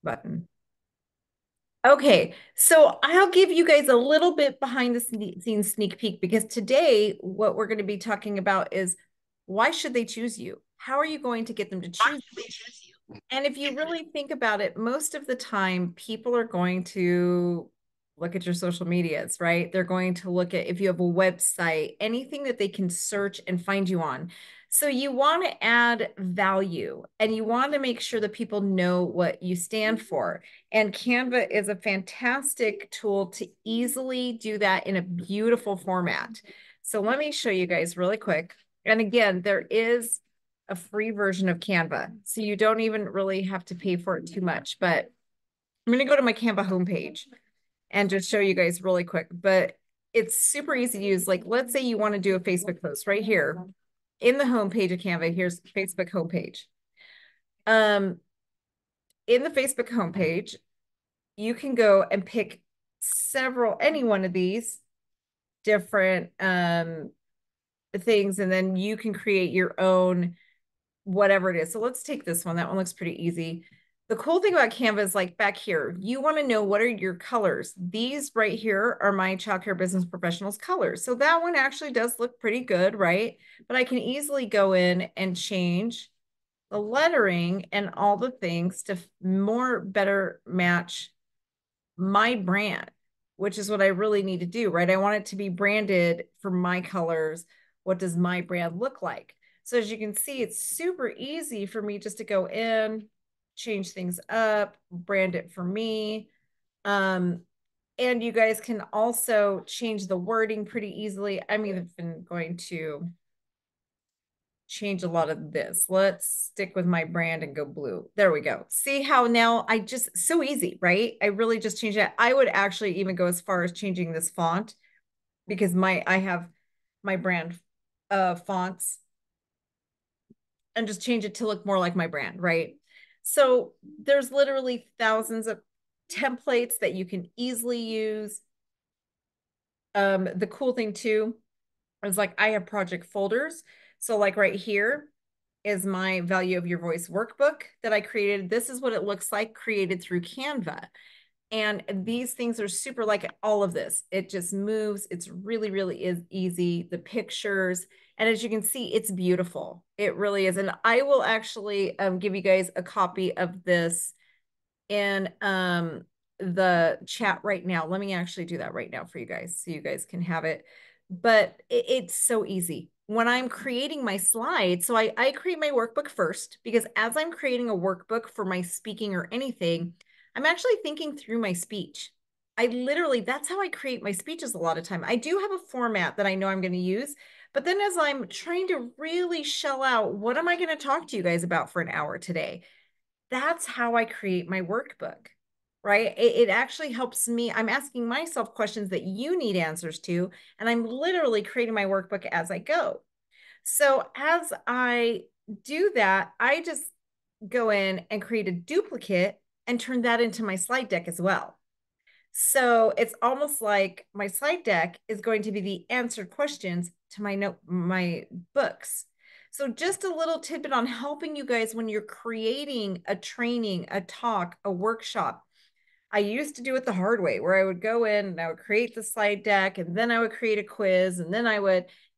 button. Okay, so I'll give you guys a little bit behind the scenes sneak peek because today what we're going to be talking about is why should they choose you? How are you going to get them to choose you? And if you really think about it, most of the time people are going to look at your social medias, right? They're going to look at if you have a website, anything that they can search and find you on. So you want to add value and you want to make sure that people know what you stand for. And Canva is a fantastic tool to easily do that in a beautiful format. So let me show you guys really quick. And again, there is a free version of Canva. So you don't even really have to pay for it too much. But I'm going to go to my Canva homepage and just show you guys really quick. But it's super easy to use. Like, let's say you want to do a Facebook post right here in the homepage of Canva. Here's Facebook homepage. In the Facebook homepage, you can go and pick any one of these different things, and then you can create your own whatever it is. So let's take this one. That one looks pretty easy. The cool thing about Canva is like back here, you want to know what are your colors. These right here are my childcare business professionals colors. So that one actually does look pretty good, right? But I can easily go in and change the lettering and all the things to better match my brand, which is what I really need to do, right? I want it to be branded for my colors. What does my brand look like? So as you can see, it's super easy for me just to go in, change things up, brand it for me. And you guys can also change the wording pretty easily. I'm even going to change a lot of this. Let's stick with my brand and go blue. There we go. See how now I just, so easy, right? I really just changed it. I would actually even go as far as changing this font because I have my brand fonts and just change it to look more like my brand, right? So there's literally thousands of templates that you can easily use. The cool thing too is like I have project folders. So like right here is my value of your voice workbook that I created. This is what it looks like created through Canva. And these things are super like all of this. It just moves. It's really, really is easy. The pictures. And as you can see, it's beautiful. It really is. And I will actually give you guys a copy of this in the chat right now. Let me actually do that right now for you guys so you guys can have it. But it's so easy. When I'm creating my slides, so I create my workbook first because as I'm creating a workbook for my speaking or anything, I'm actually thinking through my speech. That's how I create my speeches a lot of time. I do have a format that I know I'm going to use, but then as I'm trying to really shell out, what am I going to talk to you guys about for an hour today? That's how I create my workbook, right? It actually helps me. I'm asking myself questions that you need answers to, and I'm literally creating my workbook as I go. So as I do that, I just go in and create a duplicate and turn that into my slide deck as well. So it's almost like my slide deck is going to be the answered questions to my books. So just a little tidbit on helping you guys when you're creating a training, a talk, a workshop. I used to do it the hard way where I would go in and I would create the slide deck and then I would create a quiz and then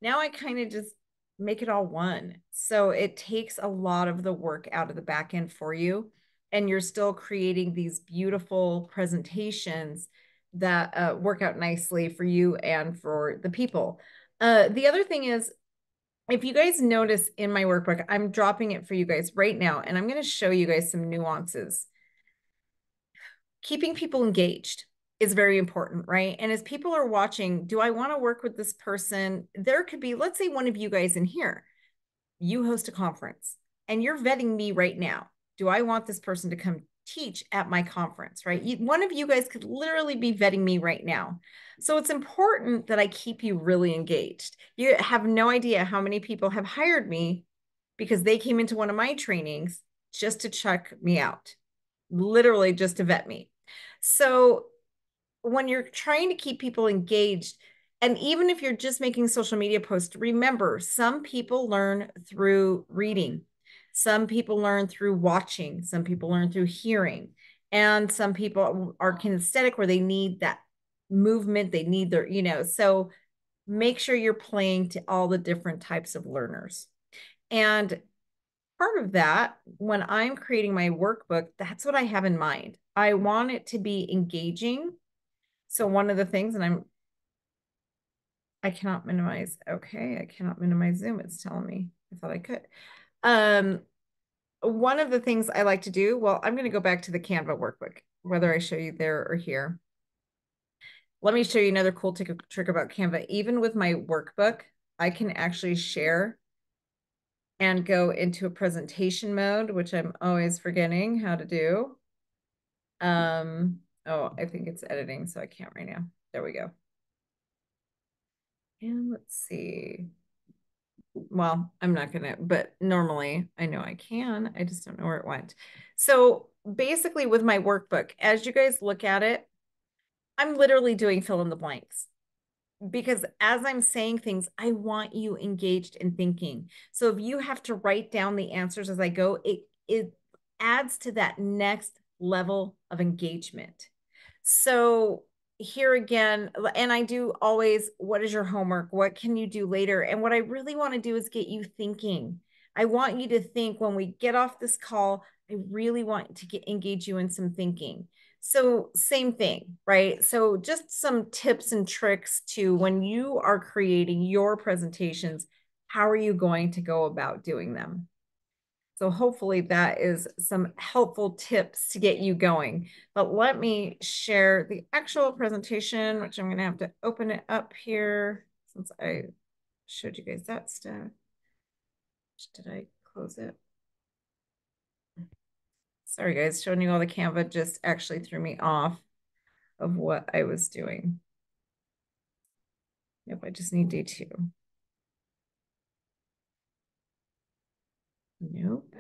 now I kind of just make it all one. So it takes a lot of the work out of the back end for you. And you're still creating these beautiful presentations that work out nicely for you and for the people. The other thing is, if you guys notice in my workbook, I'm dropping it for you guys right now, and I'm going to show you guys some nuances. Keeping people engaged is very important, right? And as people are watching, do I want to work with this person? There could be, let's say one of you guys in here, you host a conference and you're vetting me right now. Do I want this person to come teach at my conference, right? One of you guys could literally be vetting me right now. So it's important that I keep you really engaged. You have no idea how many people have hired me because they came into one of my trainings just to check me out, literally just to vet me. So when you're trying to keep people engaged, and even if you're just making social media posts, remember, some people learn through reading. Some people learn through watching. Some people learn through hearing. And some people are kinesthetic where they need that movement, they need their, so make sure you're playing to all the different types of learners. And part of that, when I'm creating my workbook, that's what I have in mind. I want it to be engaging. So one of the things, and I cannot minimize. Okay, I cannot minimize Zoom. It's telling me. I thought I could. Um, one of the things I like to do, well, I'm going to go back to the Canva workbook, whether I show you there or here. Let me show you another cool trick about Canva. Even with my workbook, I can actually share and go into a presentation mode, which I'm always forgetting how to do. Oh, I think it's editing, so I can't right now. There we go. And let's see. Well, I'm not gonna, but normally I know I can. I just don't know where it went. So basically with my workbook, as you guys look at it, I'm literally doing fill in the blanks because as I'm saying things, I want you engaged in thinking. So if you have to write down the answers as I go, it adds to that next level of engagement. So here again, and I do always, what is your homework? What can you do later? And what I really want to do is get you thinking. I want you to think when we get off this call, I really want to engage you in some thinking. So same thing, right? So just some tips and tricks to when you are creating your presentations, how are you going to go about doing them? So hopefully that is some helpful tips to get you going. But let me share the actual presentation, which I'm going to have to open it up here since I showed you guys that stuff. Did I close it? Sorry, guys, showing you all the Canva just actually threw me off of what I was doing. Yep, I just need D2. Nope.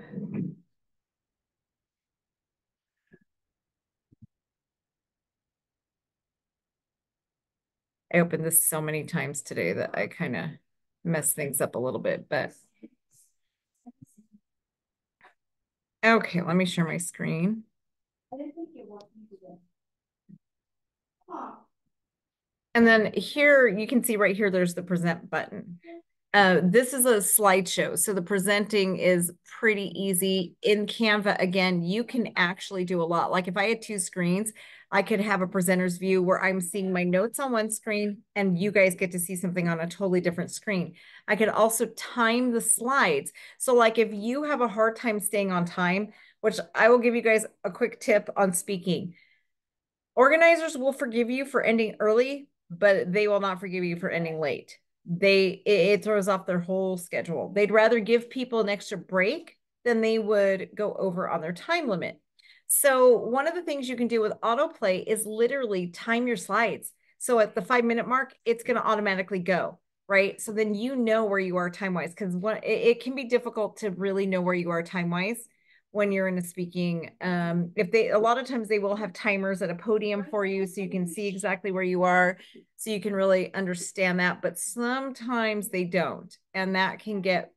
I opened this so many times today that I kind of messed things up a little bit, but okay, let me share my screen. And then here, you can see right here, there's the present button. This is a slideshow. So the presenting is pretty easy. In Canva, again, you can actually do a lot. Like if I had two screens, I could have a presenter's view where I'm seeing my notes on one screen and you guys get to see something on a totally different screen. I could also time the slides. So like if you have a hard time staying on time, which I will give you guys a quick tip on speaking. Organizers will forgive you for ending early, but they will not forgive you for ending late. It throws off their whole schedule. They'd rather give people an extra break than they would go over on their time limit. So one of the things you can do with autoplay is literally time your slides. So at the 5 minute mark, it's going to automatically go, right? So then you know where you are time wise, because it can be difficult to really know where you are time wise when you're in a speaking. If they, a lot of times they will have timers at a podium for you so you can see exactly where you are, so you can really understand that, but sometimes they don't, and that can get,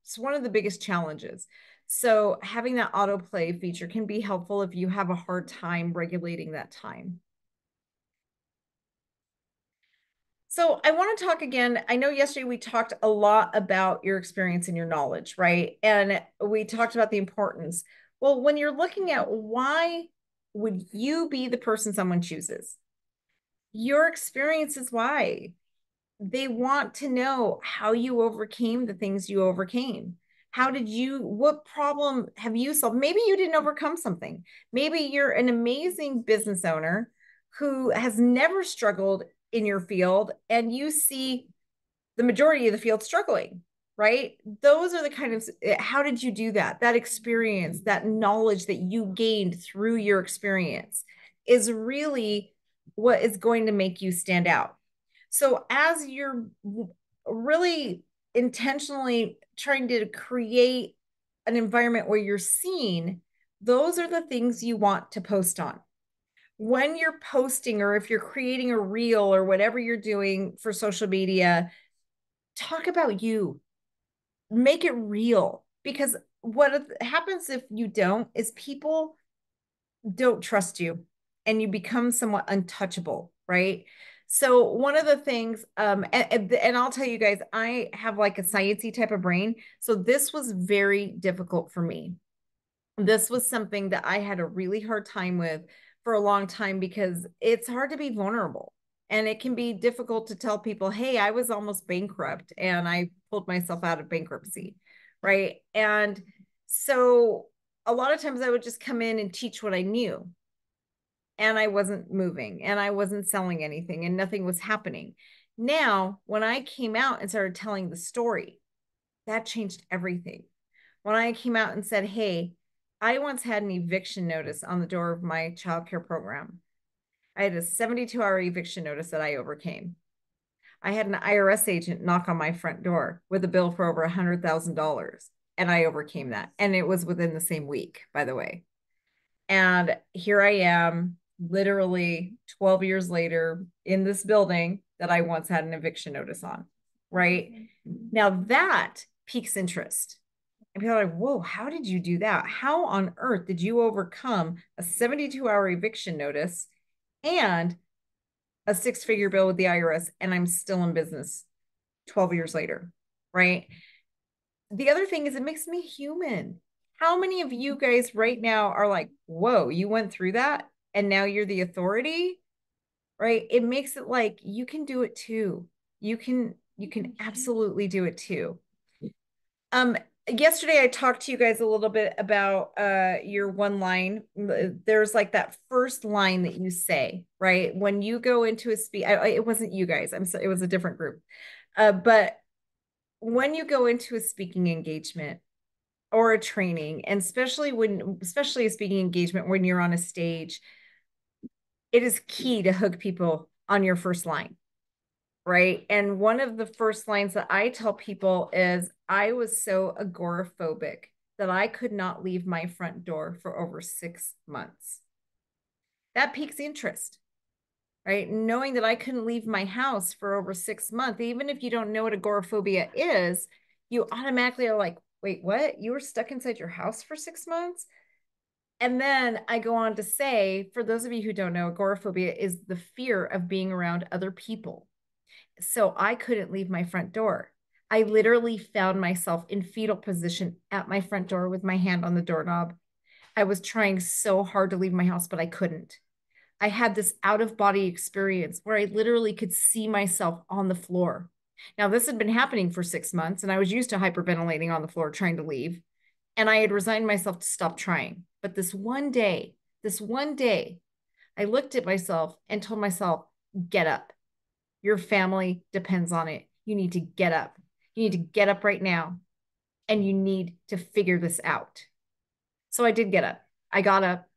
it's one of the biggest challenges. So having that autoplay feature can be helpful if you have a hard time regulating that time. So I want to talk again. I know yesterday we talked a lot about your experience and your knowledge, right? And we talked about the importance. Well, when you're looking at why would you be the person someone chooses? Your experience is why. They want to know how you overcame the things you overcame. How did you, what problem have you solved? Maybe you didn't overcome something. Maybe you're an amazing business owner who has never struggled in your field and you see the majority of the field struggling, right? Those are the kind of, how did you do that? That experience, that knowledge that you gained through your experience is really what is going to make you stand out. So as you're really intentionally trying to create an environment where you're seen, those are the things you want to post on. When you're posting, or if you're creating a reel or whatever you're doing for social media, talk about you, make it real. Because what happens if you don't is people, don't trust you and you become somewhat untouchable, right? So one of the things, and I'll tell you guys, I have like a sciencey type of brain. So this was very difficult for me. This was something that I had a really hard time with for a long time because it's hard to be vulnerable. And it can be difficult to tell people, hey, I was almost bankrupt and I pulled myself out of bankruptcy. Right. And so a lot of times I would just come in and teach what I knew. And I wasn't moving and I wasn't selling anything and nothing was happening. Now, when I came out and started telling the story, that changed everything. When I came out and said, hey, I once had an eviction notice on the door of my childcare program. I had a 72-hour eviction notice that I overcame. I had an IRS agent knock on my front door with a bill for over $100,000, and I overcame that. And it was within the same week, by the way. And here I am, literally 12 years later, in this building that I once had an eviction notice on, right? Now that piques interest. And people are like, whoa, how did you do that? How on earth did you overcome a 72-hour eviction notice and a six-figure bill with the IRS? And I'm still in business 12 years later, right? The other thing is it makes me human. How many of you guys right now are like, whoa, you went through that and now you're the authority, right? It makes it like you can do it too. You can absolutely do it too. Yesterday I talked to you guys a little bit about your one line. There's like that first line that you say, right? When you go into a speak, it wasn't you guys. It was a different group. But when you go into a speaking engagement or a training, and especially a speaking engagement when you're on a stage, it is key to hook people on your first line, right? And one of the first lines that I tell people is, I was so agoraphobic that I could not leave my front door for over 6 months. That piques interest, right? Knowing that I couldn't leave my house for over 6 months, even if you don't know what agoraphobia is, you automatically are like, wait, what? You were stuck inside your house for 6 months? And then I go on to say, for those of you who don't know, agoraphobia is the fear of being around other people. So I couldn't leave my front door. I literally found myself in fetal position at my front door with my hand on the doorknob. I was trying so hard to leave my house, but I couldn't. I had this out of body experience where I literally could see myself on the floor. Now, this had been happening for 6 months, and I was used to hyperventilating on the floor trying to leave. And I had resigned myself to stop trying. But this one day, I looked at myself and told myself, get up. Your family depends on it. You need to get up. You need to get up right now. And you need to figure this out. So I did get up. I got up.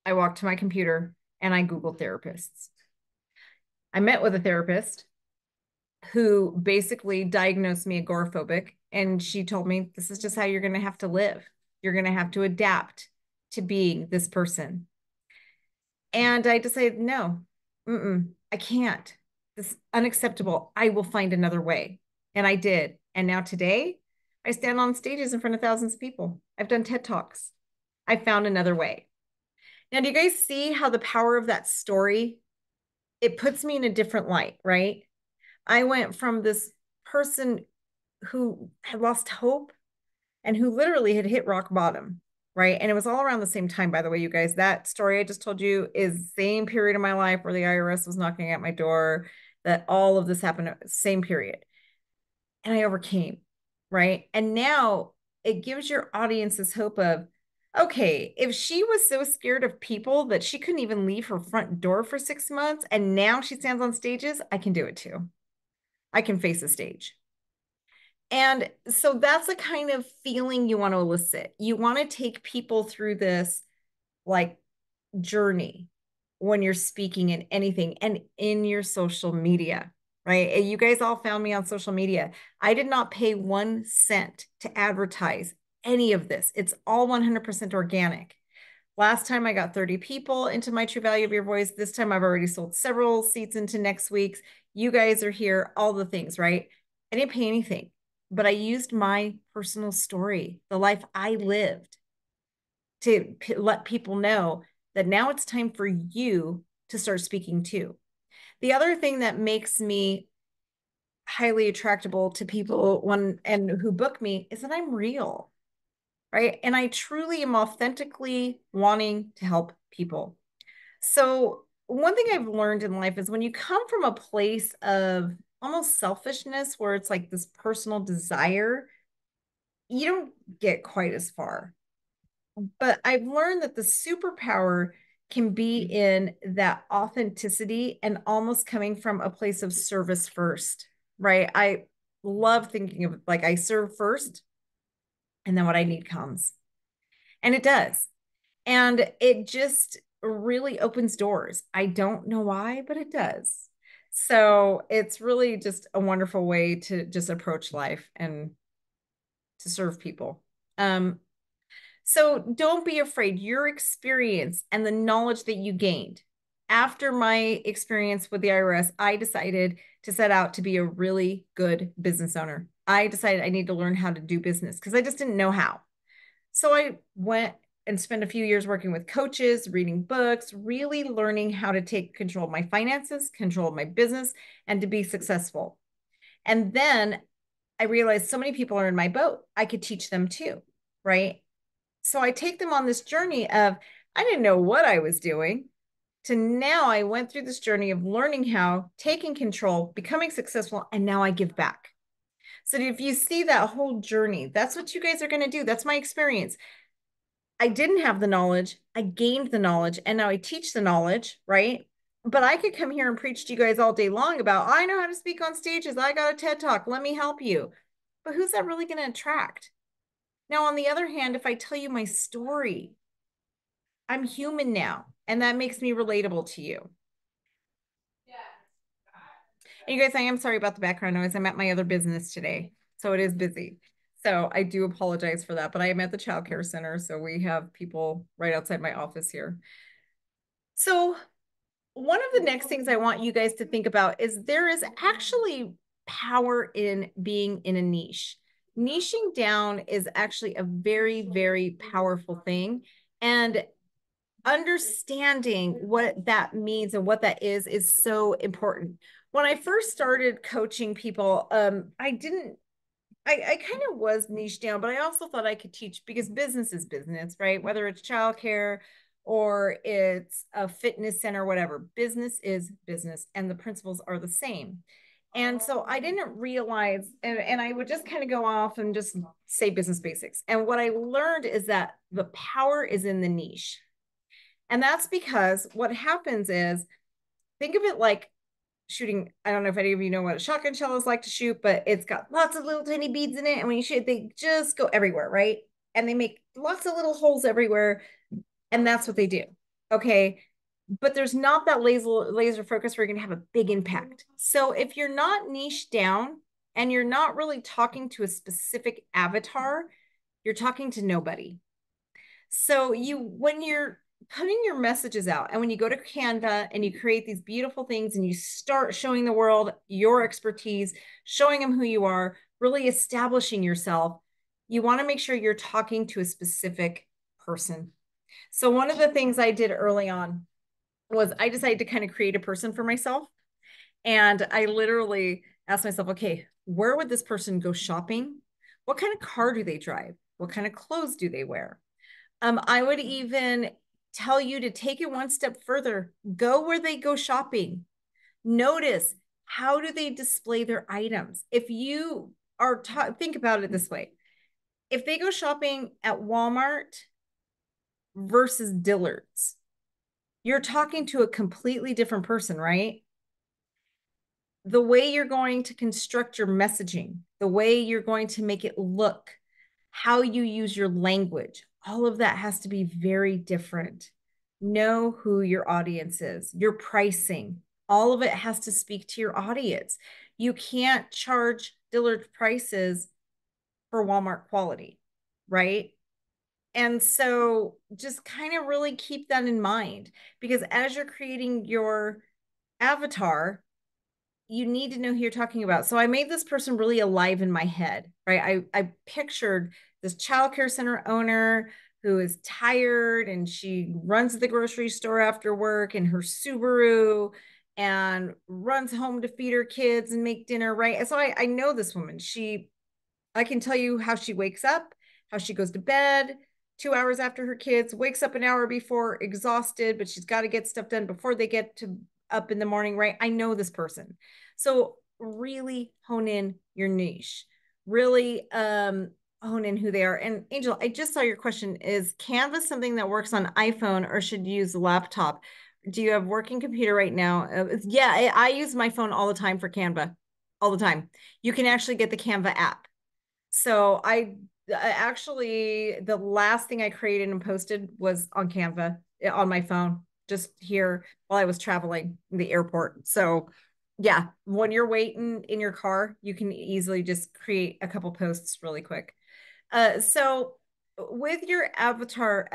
I walked to my computer and I Googled therapists. I met with a therapist who basically diagnosed me agoraphobic. And she told me, this is just how you're going to have to live. You're going to have to adapt to being this person. And I decided, no, I can't. This is unacceptable. I will find another way. And I did. And now today, I stand on stages in front of thousands of people. I've done TED Talks. I found another way. Now, do you guys see how the power of that story, it puts me in a different light, right? I went from this person who had lost hope and who literally had hit rock bottom, right? And it was all around the same time, by the way, you guys. That story I just told you is the same period of my life where the IRS was knocking at my door, that all of this happened, same period. And I overcame, right? And now it gives your audience this hope of, okay, if she was so scared of people that she couldn't even leave her front door for 6 months, and now she stands on stages, I can do it too. I can face a stage. And so that's the kind of feeling you want to elicit. You want to take people through this like journey when you're speaking in anything and in your social media, right? You guys all found me on social media. I did not pay 1 cent to advertise any of this. It's all 100% organic. Last time I got 30 people into my True Value of Your Voice. This time I've already sold several seats into next week's. You guys are here, all the things, right? I didn't pay anything, but I used my personal story, the life I lived, to let people know that now it's time for you to start speaking too. The other thing that makes me highly attractable to people who book me is that I'm real, right? And I truly am authentically wanting to help people. So one thing I've learned in life is when you come from a place of almost selfishness, where it's like this personal desire, you don't get quite as far. But I've learned that the superpower can be in that authenticity and almost coming from a place of service first, right? I love thinking of like I serve first and then what I need comes. And it does. And it just really opens doors. I don't know why, but it does. So it's really just a wonderful way to just approach life and to serve people. So don't be afraid. Your experience and the knowledge that you gained after my experience with the IRS, I decided to set out to be a really good business owner. I decided I need to learn how to do business because I just didn't know how. So I went and spent a few years working with coaches, reading books, really learning how to take control of my finances, control of my business, and to be successful. And then I realized so many people are in my boat. I could teach them too, right? So I take them on this journey of I didn't know what I was doing to now I went through this journey of learning how, taking control, becoming successful, and now I give back. So if you see that whole journey, that's what you guys are going to do. That's my experience. I didn't have the knowledge. I gained the knowledge and now I teach the knowledge, right? But I could come here and preach to you guys all day long about, I know how to speak on stages. I got a TED Talk. Let me help you. But who's that really going to attract? Now, on the other hand, if I tell you my story, I'm human now, and that makes me relatable to you. And you guys, I am sorry about the background noise. I'm at my other business today, so it is busy. So I do apologize for that, but I am at the child care center, so we have people right outside my office here. So one of the next things I want you guys to think about is there is actually power in being in a niche. Niching down is actually a very, very powerful thing. And understanding what that means and what that is so important. When I first started coaching people, I kind of was niche down, but I also thought I could teach because business is business, right? Whether it's childcare or it's a fitness center, whatever, business is business and the principles are the same. And so I didn't realize, and I would just kind of go off and just say business basics. And what I learned is that the power is in the niche. And that's because what happens is, think of it like shooting. I don't know if any of you know what a shotgun shell is like to shoot, but it's got lots of little tiny beads in it. And when you shoot, they just go everywhere, right? And they make lots of little holes everywhere. And that's what they do. Okay. But there's not that laser focus where you're going to have a big impact. So if you're not niche down and you're not really talking to a specific avatar, you're talking to nobody. So when you're putting your messages out and when you go to Canva and you create these beautiful things and you start showing the world your expertise, showing them who you are, really establishing yourself, you want to make sure you're talking to a specific person. So one of the things I did early on was I decided to kind of create a person for myself. And I literally asked myself, okay, where would this person go shopping? What kind of car do they drive? What kind of clothes do they wear? I would even tell you to take it one step further. Go where they go shopping. Notice, how do they display their items? If you are, think about it this way. If they go shopping at Walmart versus Dillard's, you're talking to a completely different person, right? The way you're going to construct your messaging, the way you're going to make it look, how you use your language, all of that has to be very different. Know who your audience is, your pricing, all of it has to speak to your audience. You can't charge Dillard prices for Walmart quality, right? And so just kind of really keep that in mind because as you're creating your avatar, you need to know who you're talking about. So I made this person really alive in my head, right? I pictured this childcare center owner who is tired and she runs to the grocery store after work in her Subaru and runs home to feed her kids and make dinner, right? So I know this woman. I can tell you how she wakes up, how she goes to bed 2 hours after her kids, wakes up an hour before, exhausted, but she's got to get stuff done before they get to up in the morning, right? I know this person. So really hone in your niche. Really hone in who they are. And Angel, I just saw your question. Is Canvas something that works on iPhone or should you use a laptop? Do you have working computer right now? Yeah, I use my phone all the time for Canva, all the time. You can actually get the Canva app. So I actually, the last thing I created and posted was on Canva on my phone, just here while I was traveling in the airport. So yeah, when you're waiting in your car, you can easily just create a couple posts really quick. So with your avatar,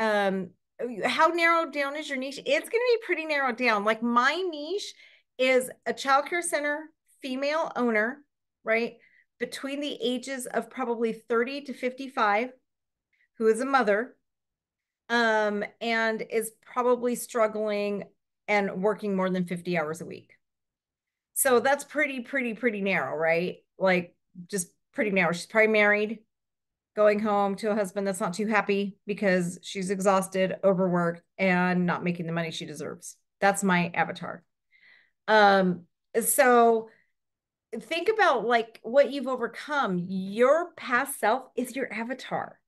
how narrowed down is your niche? It's going to be pretty narrowed down. Like my niche is a childcare center female owner, right? Between the ages of probably 30 to 55, who is a mother, and is probably struggling and working more than 50 hours a week. So that's pretty narrow, right? Like just pretty narrow. She's probably married, going home to a husband that's not too happy because she's exhausted, overworked, and not making the money she deserves. That's my avatar. Um, so think about like what you've overcome. Your past self is your avatar.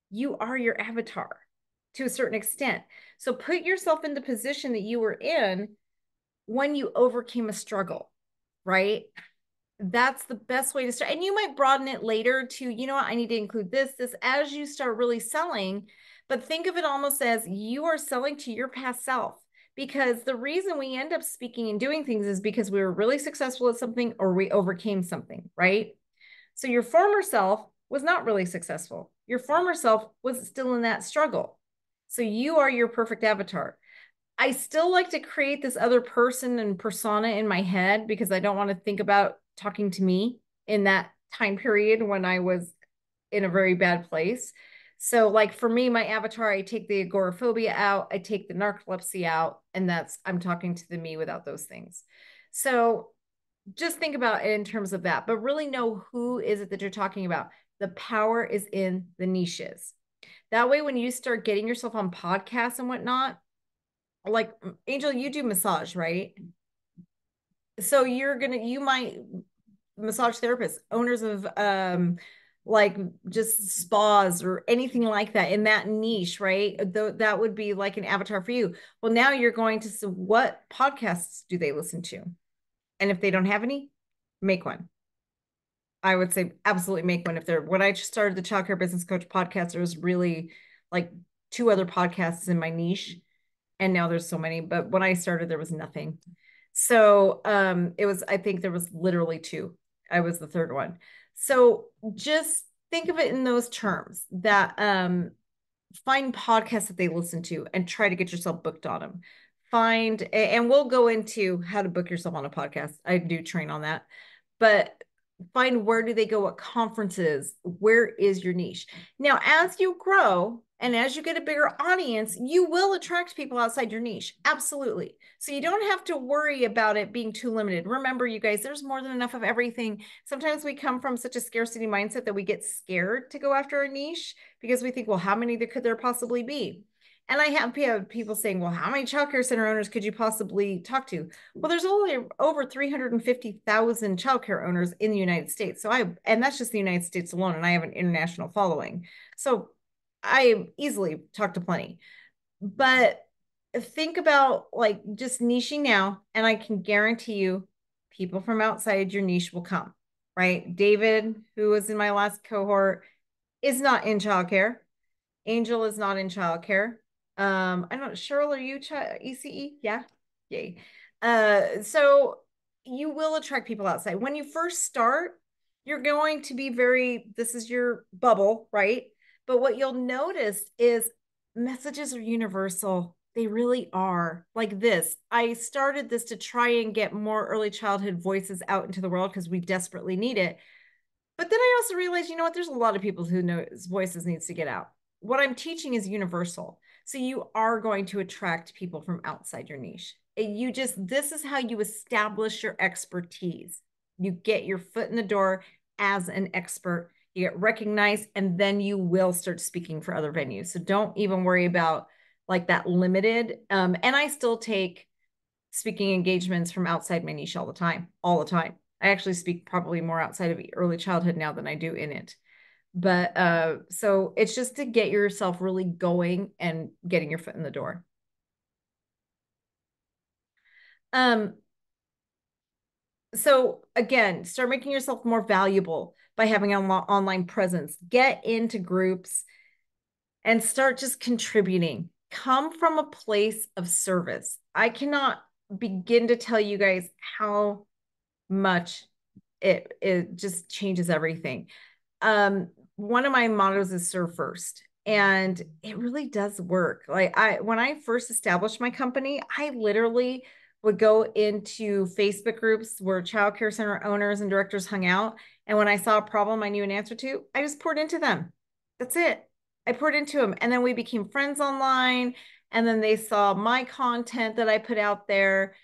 You are your avatar to a certain extent. So put yourself in the position that you were in when you overcame a struggle, right? That's the best way to start. And you might broaden it later to, you know what, I need to include this as you start really selling. But think of it almost as you are selling to your past self. Because the reason we end up speaking and doing things is because we were really successful at something or we overcame something, right? So your former self was not really successful. Your former self was still in that struggle. So you are your perfect avatar. I still like to create this other person and persona in my head because I don't want to think about talking to me in that time period when I was in a very bad place. So, like for me, my avatar, I take the agoraphobia out, I take the narcolepsy out, and I'm talking to the me without those things. So, just think about it in terms of that, but really know who is it that you're talking about. The power is in the niches. That way, when you start getting yourself on podcasts and whatnot, like Angel, you do massage, right? So you might massage therapists, owners of like just spas or anything like that in that niche, right? That would be like an avatar for you. Well, now you're going to see what podcasts do they listen to? And if they don't have any, make one. I would say absolutely make one. When I started the Childcare Business Coach podcast, there was really like two other podcasts in my niche and now there's so many, but when I started there was nothing. So I think there was literally two. I was the third one. So just think of it in those terms that find podcasts that they listen to and try to get yourself booked on them. And we'll go into how to book yourself on a podcast. I do train on that, but find where do they go at conferences? Where is your niche? Now, as you grow and as you get a bigger audience, you will attract people outside your niche. Absolutely. So you don't have to worry about it being too limited. Remember, you guys, there's more than enough of everything. Sometimes we come from such a scarcity mindset that we get scared to go after a niche because we think, well, how many could there possibly be? And I have people saying, well, how many childcare center owners could you possibly talk to? Well, there's only over 350,000 childcare owners in the United States. And that's just the United States alone. And I have an international following. So I easily talk to plenty. But think about like just niching now. And I can guarantee you people from outside your niche will come, right? David, who was in my last cohort, is not in childcare. Angel is not in childcare. I'm not Cheryl, are you ECE? Yeah. Yay. So you will attract people outside. When you first start, you're going to be this is your bubble, right? But what you'll notice is messages are universal. They really are. Like this. I started this to try and get more early childhood voices out into the world because we desperately need it. But then I also realized, you know what? There's a lot of people who know voices needs to get out. what I'm teaching is universal. So you are going to attract people from outside your niche. This is how you establish your expertise. You get your foot in the door as an expert, you get recognized, and then you will start speaking for other venues. So don't even worry about like that limited. And I still take speaking engagements from outside my niche all the time, all the time. I actually speak probably more outside of early childhood now than I do in it. But so it's just to get yourself really going and getting your foot in the door. Um, so again, start making yourself more valuable by having an online presence. Get into groups and start just contributing. Come from a place of service. I cannot begin to tell you guys how much it just changes everything. One of my mottos is serve first. And it really does work. Like when I first established my company, I literally would go into Facebook groups where childcare center owners and directors hung out. And when I saw a problem I knew an answer to, I just poured into them. That's it. I poured into them. And then we became friends online. And then they saw my content that I put out there.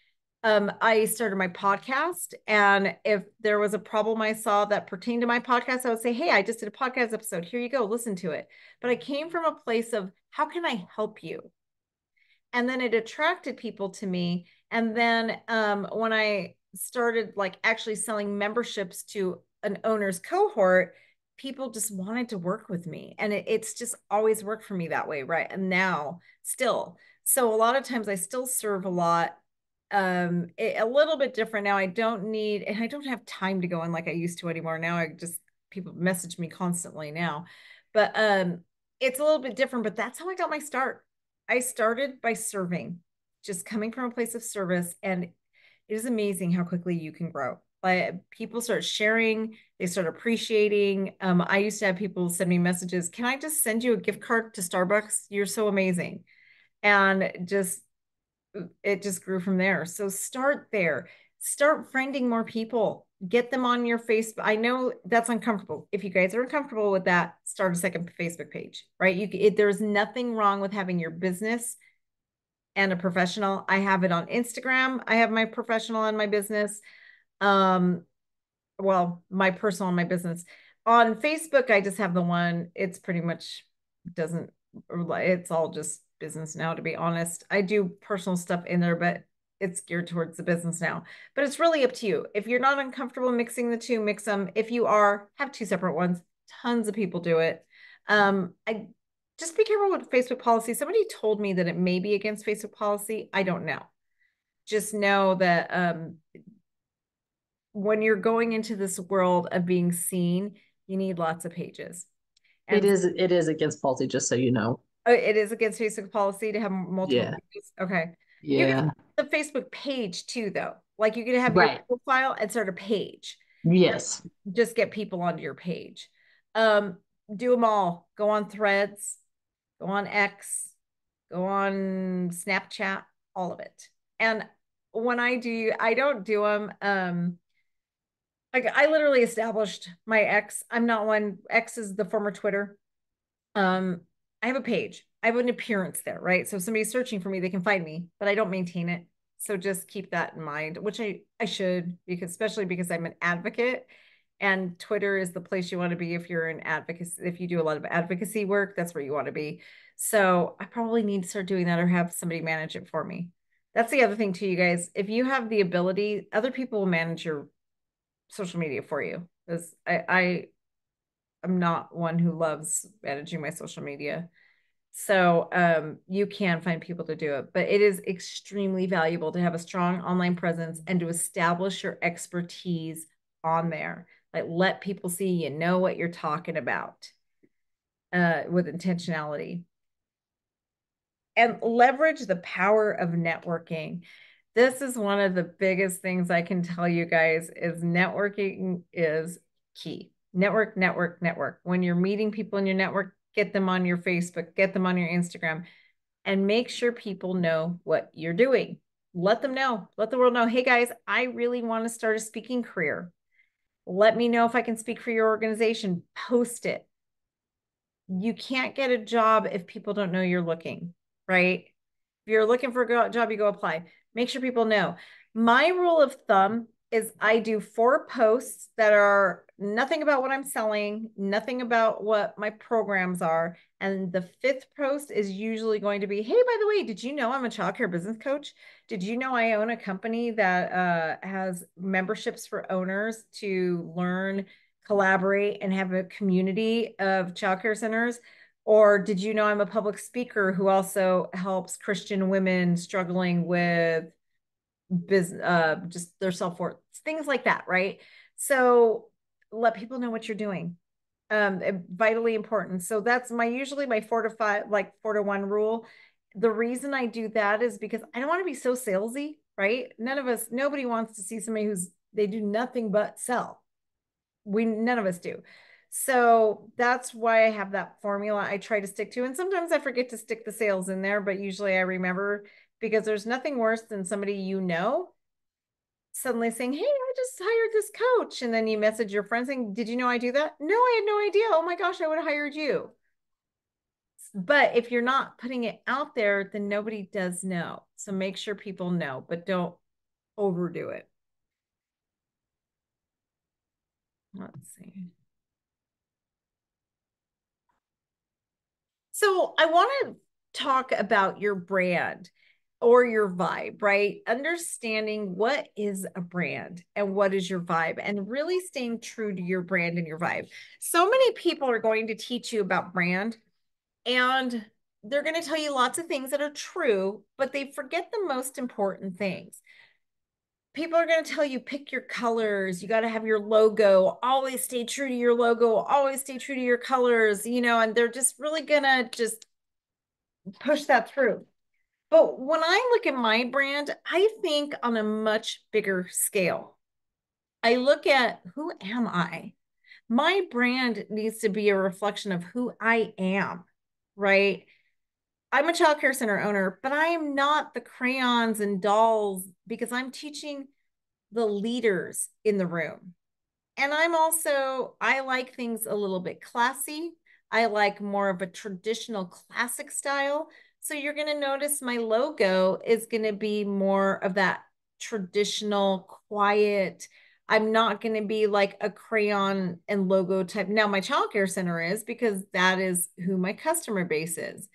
I started my podcast, and if there was a problem I saw that pertained to my podcast, I would say, hey, I just did a podcast episode. Here you go, listen to it. But I came from a place of how can I help you? And then it attracted people to me. And then when I started like actually selling memberships to an owner's cohort, people just wanted to work with me. And it's just always worked for me that way, right? And now still. So a lot of times I still serve a lot, a little bit different now. I don't need, and I don't have time to go in like I used to anymore. Now I just, people message me constantly now. But it's a little bit different, but that's how I got my start. I started by serving, just coming from a place of service, and it is amazing how quickly you can grow. Like people start sharing, they start appreciating. I used to have people send me messages, can I just send you a gift card to Starbucks? You're so amazing. And just it just grew from there. So start there. Start friending more people. Get them on your Facebook. I know that's uncomfortable. If you guys are uncomfortable with that, start a second Facebook page, right? There's nothing wrong with having your business and a professional. I have it on Instagram. I have my professional and my business. Um, well, my personal and my business. On Facebook, I just have the one. It's pretty much doesn't, it's all just business now, to be honest. I do personal stuff in there, but it's geared towards the business now. But it's really up to you. If you're not uncomfortable mixing the two, mix them. If you are, have two separate ones. Tons of people do it. I just be careful with Facebook policy. Somebody told me that it may be against Facebook policy. I don't know. Just know that when you're going into this world of being seen, you need lots of pages. It And is it is against policy, just so you know. it is against Facebook policy to have multiple Yeah. pages. Okay. You can Yeah. have the Facebook page too, though. Like you could have your Right. profile and start a page. Yes. Just get people onto your page. Um, do them all. Go on Threads, go on X, go on Snapchat, all of it. And when I don't do them. Like I literally established my X. I'm not one. X is the former Twitter. Um, I have a page. I have an appearance there, right? So if somebody's searching for me, they can find me, but I don't maintain it. So just keep that in mind, which I should, because especially because I'm an advocate, and Twitter is the place you want to be if you're an advocacy, if you do a lot of advocacy work, that's where you want to be. So I probably need to start doing that or have somebody manage it for me. That's the other thing too, you guys. If you have the ability, other people will manage your social media for you. Because I am not one who loves managing my social media. So you can find people to do it, but it is extremely valuable to have a strong online presence and to establish your expertise on there. Like let people see you know what you're talking about with intentionality. And leverage the power of networking. This is one of the biggest things I can tell you guys is networking is key. Network, network, network. When you're meeting people in your network, get them on your Facebook, get them on your Instagram, and make sure people know what you're doing. Let them know. Let the world know, hey guys, I really want to start a speaking career. Let me know if I can speak for your organization. Post it. You can't get a job if people don't know you're looking, right? If you're looking for a job, you go apply. Make sure people know. My rule of thumb is I do 4 posts that are nothing about what I'm selling, nothing about what my programs are. And the 5th post is usually going to be, hey, by the way, did you know I'm a childcare business coach? Did you know I own a company that has memberships for owners to learn, collaborate, and have a community of childcare centers? Or did you know I'm a public speaker who also helps Christian women struggling with business, just their self-worth, things like that, right? So let people know what you're doing. Vitally important. So that's usually my 4 to 5, like 4 to 1 rule. The reason I do that is because I don't want to be so salesy, right? Nobody wants to see somebody they do nothing but sell. None of us do. So that's why I have that formula I try to stick to. And sometimes I forget to stick the sales in there, but usually I remember, because there's nothing worse than somebody suddenly saying, hey, I just hired this coach. And then you message your friend saying, did you know I do that? No, I had no idea. Oh my gosh, I would have hired you. But if you're not putting it out there, then nobody does know. So make sure people know, but don't overdo it. Let's see. So I want to talk about your brand or your vibe, right? Understanding what is a brand and what is your vibe, and really staying true to your brand and your vibe. So many people are going to teach you about brand, and they're going to tell you lots of things that are true, but they forget the most important things. People are going to tell you pick your colors, you got to have your logo, always stay true to your logo, always stay true to your colors, and they're just really going to just push that through. But when I look at my brand, I think on a much bigger scale. I look at, who am I? My brand needs to be a reflection of who I am, right? I'm a child care center owner, but I am not the crayons and dolls, because I'm teaching the leaders in the room. And I like things a little bit classy. I like more of a traditional classic style. So you're going to notice my logo is going to be more of that traditional, quiet. I'm not going to be like a crayon and logo type. Now, my childcare center is, because that is who my customer base is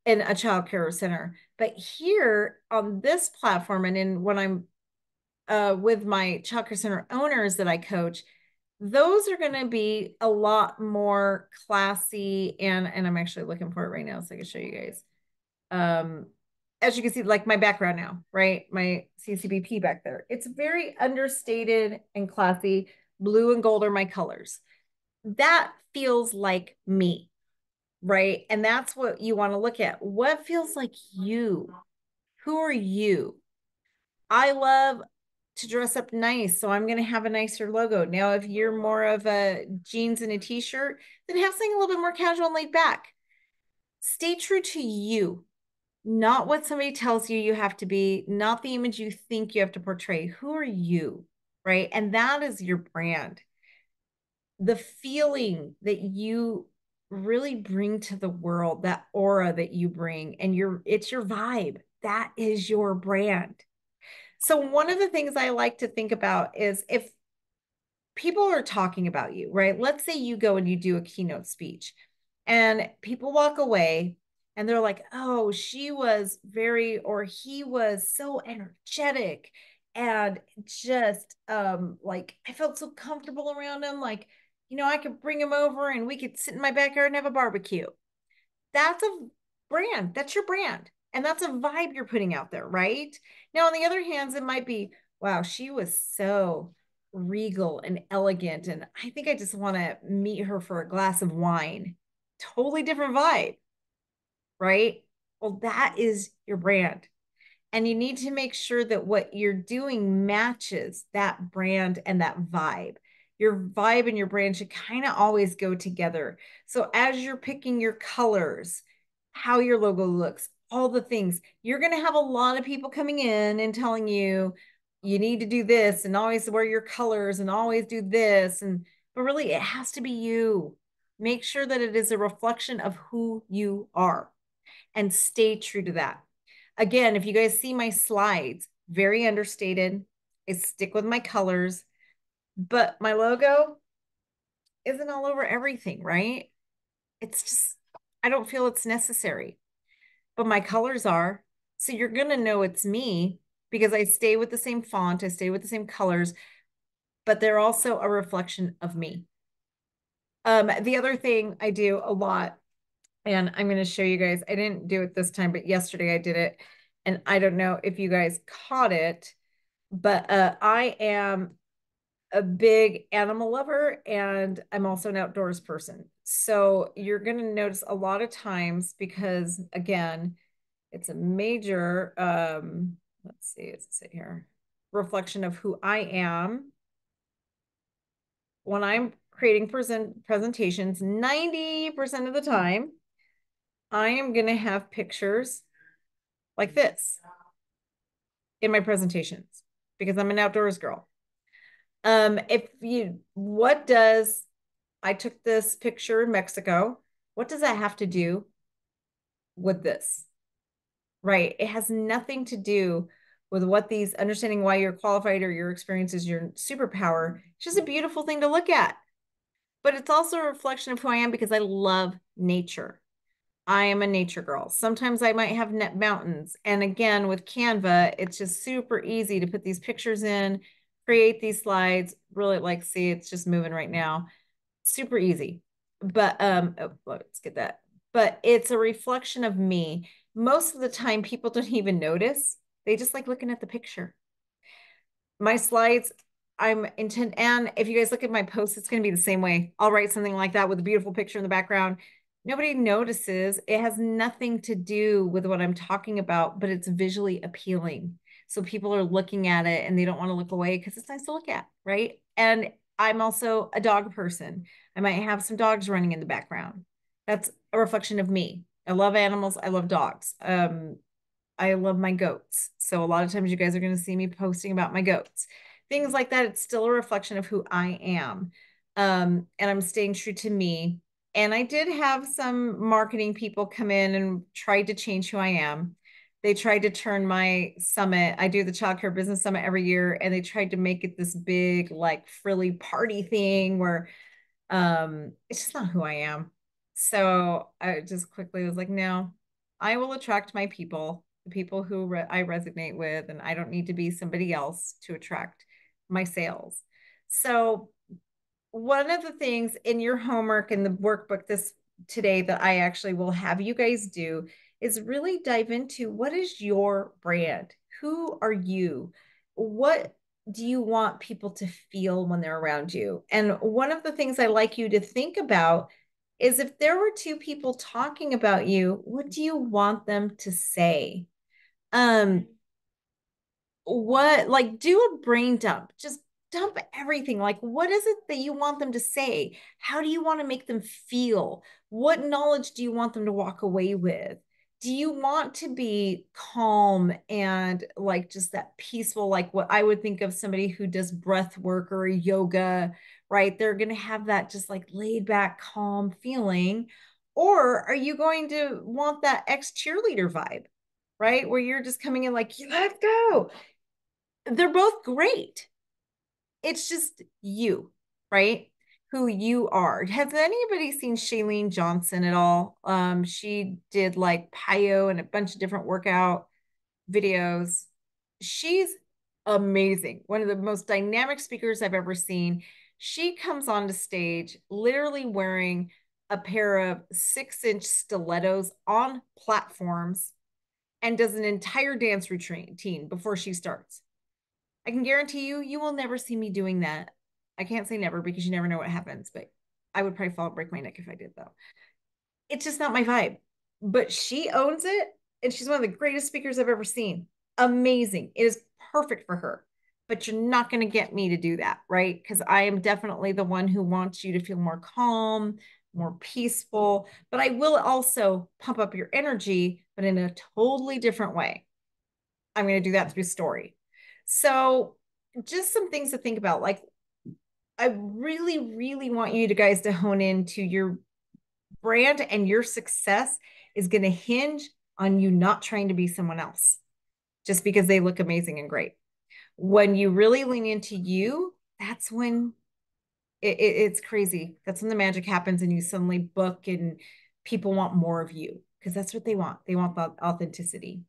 in a childcare center. But here on this platform, and when I'm with my childcare center owners that I coach, those are going to be a lot more classy, and I'm actually looking for it right now so I can show you guys. Um, as you can see, like my background now, right? My CCBP back there. It's very understated and classy. Blue and gold are my colors. That feels like me, right? And that's what you want to look at. What feels like you? Who are you? I love to dress up nice, so I'm going to have a nicer logo. Now, if you're more of a jeans and a t-shirt, then have something a little bit more casual and laid back. Stay true to you, not what somebody tells you have to be, not the image you think you have to portray. Who are you, right? And that is your brand. The feeling that you really bring to the world, that aura that you bring, and it's your vibe. That is your brand. So one of the things I like to think about is, if people are talking about you, right? Let's say you go and you do a keynote speech and people walk away and they're like, oh, she was or he was so energetic, and just like I felt so comfortable around him, like, I could bring him over and we could sit in my backyard and have a barbecue. That's a brand. That's your brand. And that's a vibe you're putting out there, right? Now, on the other hand, it might be, wow, she was so regal and elegant. And I think I just want to meet her for a glass of wine. Totally different vibe, right? Well, that is your brand. And you need to make sure that what you're doing matches that brand and that vibe. Your vibe and your brand should kind of always go together. So as you're picking your colors, how your logo looks, all the things, you're going to have a lot of people coming in and telling you, you need to do this and always wear your colors and always do this. But really, it has to be you. Make sure that it is a reflection of who you are and stay true to that. Again, if you guys see my slides, very understated. I stick with my colors, but my logo isn't all over everything, right? It's just, I don't feel it's necessary, but my colors are. So you're going to know it's me because I stay with the same font, I stay with the same colors, but they're also a reflection of me. The other thing I do a lot, and I'm going to show you guys, I didn't do it this time, but yesterday I did it. And I don't know if you guys caught it, but I am a big animal lover and I'm also an outdoors person. So you're going to notice a lot of times because, again, it's a major, let's see, it's say here, reflection of who I am. When I'm creating presentations, 90% of the time, I am going to have pictures like this in my presentations because I'm an outdoors girl. If you, what does, I took this picture in Mexico. What does that have to do with this? Right. It has nothing to do with what these understanding why you're qualified or your experience is your superpower. It's just a beautiful thing to look at. But it's also a reflection of who I am because I love nature. I am a nature girl. Sometimes I might have net mountains. And again, with Canva, it's just super easy to put these pictures in, create these slides. Really like, see, it's just moving right now. Super easy. But oh, let's get that. But it's a reflection of me. Most of the time, people don't even notice. They just like looking at the picture. My slides, I'm intent, and if you guys look at my posts, it's going to be the same way. I'll write something like that with a beautiful picture in the background. Nobody notices. It has nothing to do with what I'm talking about, but it's visually appealing. So people are looking at it and they don't want to look away because it's nice to look at, right? And I'm also a dog person. I might have some dogs running in the background. That's a reflection of me. I love animals. I love dogs. I love my goats. So a lot of times you guys are going to see me posting about my goats. Things like that. It's still a reflection of who I am. And I'm staying true to me. And I did have some marketing people come in and tried to change who I am. They tried to turn my summit. I do the childcare business summit every year, and they tried to make it this big, like frilly party thing where it's just not who I am. So I just quickly was like, no, I will attract my people, the people who I resonate with, and I don't need to be somebody else to attract my sales. So one of the things in your homework in the workbook this today that I actually will have you guys do is really dive into what is your brand? Who are you? What do you want people to feel when they're around you? And one of the things I like you to think about is if there were two people talking about you, what do you want them to say? Um, what like do a brain dump, just dump everything. Like, what is it that you want them to say? How do you want to make them feel? What knowledge do you want them to walk away with? Do you want to be calm and like just that peaceful, like what I would think of somebody who does breath work or yoga, right? They're going to have that just like laid back calm feeling. Or are you going to want that ex cheerleader vibe, right? Where you're just coming in like, let's go. They're both great. It's just you, right? Who you are. Has anybody seen Shailene Johnson at all? She did like PIO and a bunch of different workout videos. She's amazing. One of the most dynamic speakers I've ever seen. She comes onto stage literally wearing a pair of 6-inch stilettos on platforms and does an entire dance routine before she starts. I can guarantee you, you will never see me doing that. I can't say never because you never know what happens, but I would probably fall and break my neck if I did, though. It's just not my vibe. But she owns it, and she's one of the greatest speakers I've ever seen. Amazing. It is perfect for her. But you're not going to get me to do that, right? Because I am definitely the one who wants you to feel more calm, more peaceful. But I will also pump up your energy, but in a totally different way. I'm going to do that through story. So, just some things to think about. Like, I really, really want you to guys to hone into your brand and your success is going to hinge on you not trying to be someone else just because they look amazing and great. When you really lean into you, that's when it's crazy. That's when the magic happens and you suddenly book and people want more of you because that's what they want. They want the authenticity.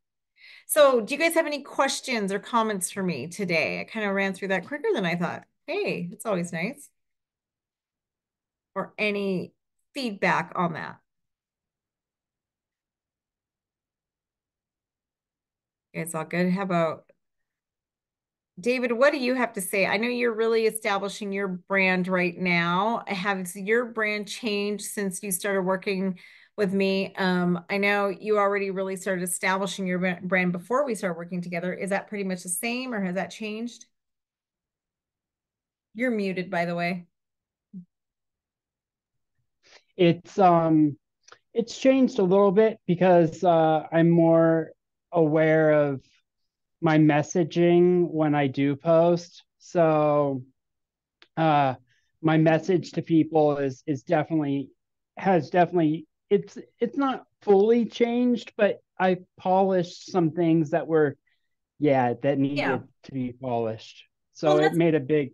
So, do you guys have any questions or comments for me today? I kind of ran through that quicker than I thought. Hey, it's always nice. Or any feedback on that? It's all good. How about David? What do you have to say? I know you're really establishing your brand right now. Has your brand changed since you started working with me? I know you already really started establishing your brand before we started working together. Is that pretty much the same or has that changed? You're muted, by the way. It's it's changed a little bit because I'm more aware of my messaging when I do post. So uh, my message to people is definitely has definitely it's not fully changed, but I polished some things that were that Yeah. needed to be polished. Well, So it made a big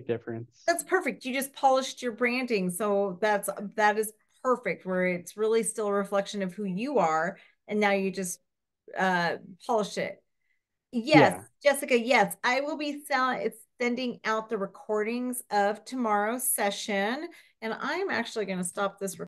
difference. that's perfect. You just polished your branding. So that is perfect where it's really still a reflection of who you are. And now you just uh polished it. Yes, Yeah. Jessica, yes, I will be sending out the recordings of tomorrow's session. And I'm actually going to stop this